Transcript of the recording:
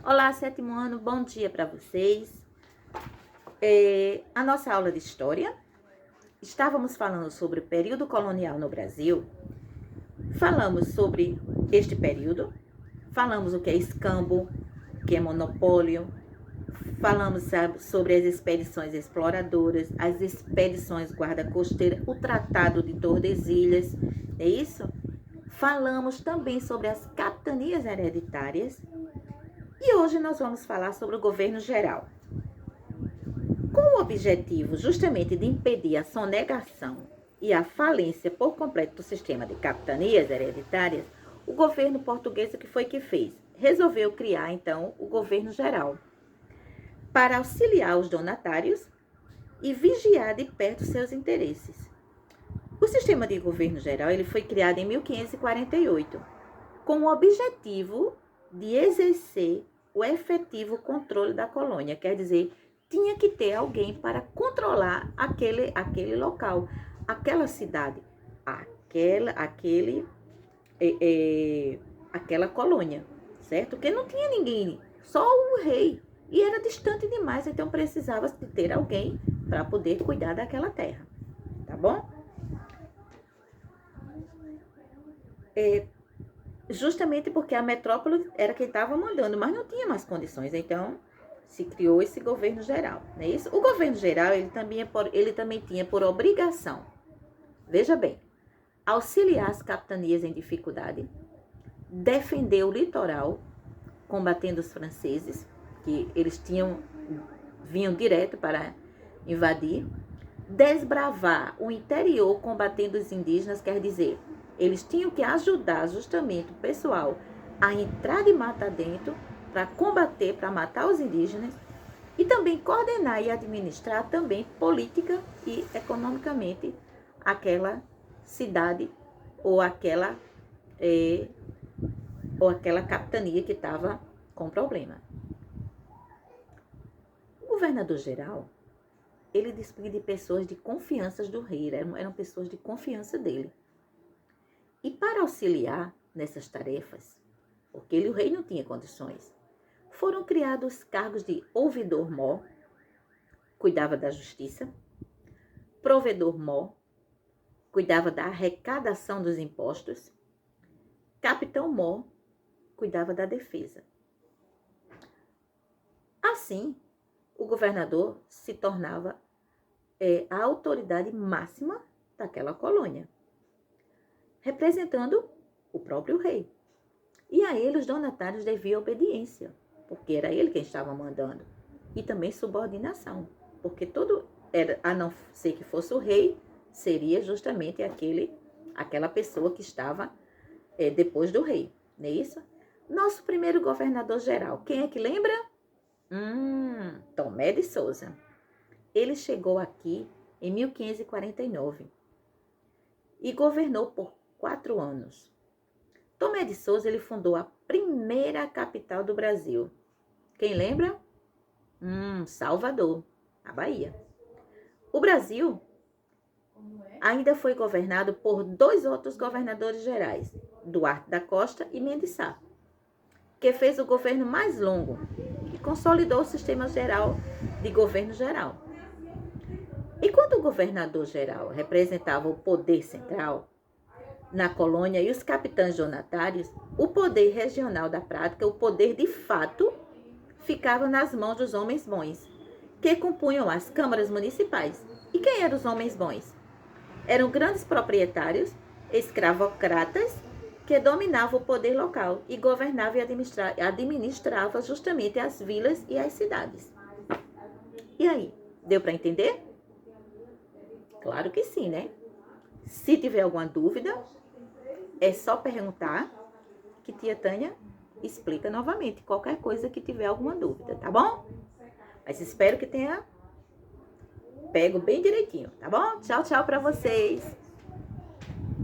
Olá, sétimo ano, bom dia para vocês. A nossa aula de História, estávamos falando sobre o período colonial no Brasil, falamos sobre este período, falamos o que é escambo, o que é monopólio, falamos sobre as expedições exploradoras, as expedições guarda-costeira, o Tratado de Tordesilhas, é isso? Falamos também sobre as capitanias hereditárias e hoje nós vamos falar sobre o governo geral. Com o objetivo justamente de impedir a sonegação e a falência por completo do sistema de capitanias hereditárias, o governo português, o que foi que fez? Resolveu criar, então, o governo geral, para auxiliar os donatários e vigiar de perto seus interesses. O sistema de governo geral ele foi criado em 1548, com o objetivo de exercer o efetivo controle da colônia, quer dizer, tinha que ter alguém para controlar aquele local, aquela cidade, aquela colônia, certo? Porque não tinha ninguém, só o rei, e era distante demais, então precisava de ter alguém para poder cuidar daquela terra, tá bom? Justamente porque a metrópole era quem estava mandando, mas não tinha mais condições, então se criou esse governo geral, não é isso? O governo geral, ele também tinha por obrigação, veja bem, auxiliar as capitanias em dificuldade, defender o litoral, combatendo os franceses, que eles vinham direto para invadir, desbravar o interior, combatendo os indígenas, quer dizer, eles tinham que ajudar justamente o pessoal a entrar de mata dentro para combater, para matar os indígenas e também coordenar e administrar também política e economicamente aquela cidade ou aquela capitania que estava com problema. O governador geral, ele dispunha de pessoas de confiança do rei, eram pessoas de confiança dele. E para auxiliar nessas tarefas, porque o rei não tinha condições, foram criados cargos de ouvidor-mor, cuidava da justiça, provedor-mor, cuidava da arrecadação dos impostos, capitão-mor, cuidava da defesa. Assim, o governador se tornava a autoridade máxima daquela colônia, representando o próprio rei. E a ele os donatários deviam obediência, porque era ele quem estava mandando. E também subordinação, porque a não ser que fosse o rei, seria justamente aquela pessoa que estava depois do rei, não é isso? Nosso primeiro governador geral, quem é que lembra? Tomé de Souza. Ele chegou aqui em 1549 e governou por 4 anos. Tomé de Souza, ele fundou a primeira capital do Brasil. Quem lembra? Salvador, a Bahia. O Brasil ainda foi governado por 2 outros governadores gerais, Duarte da Costa e Mendes Sá, que fez o governo mais longo e consolidou o sistema geral de governo geral. Enquanto o governador geral representava o poder central na colônia e os capitães donatários, o poder regional da prática, o poder de fato, ficava nas mãos dos homens bons, que compunham as câmaras municipais. E quem eram os homens bons? Eram grandes proprietários, escravocratas, que dominavam o poder local e governavam e administravam justamente as vilas e as cidades. E aí, deu para entender? Claro que sim, né? Se tiver alguma dúvida, é só perguntar que tia Tânia explica novamente qualquer coisa que tiver alguma dúvida, tá bom? Mas espero que tenha pego bem direitinho, tá bom? Tchau, tchau para vocês!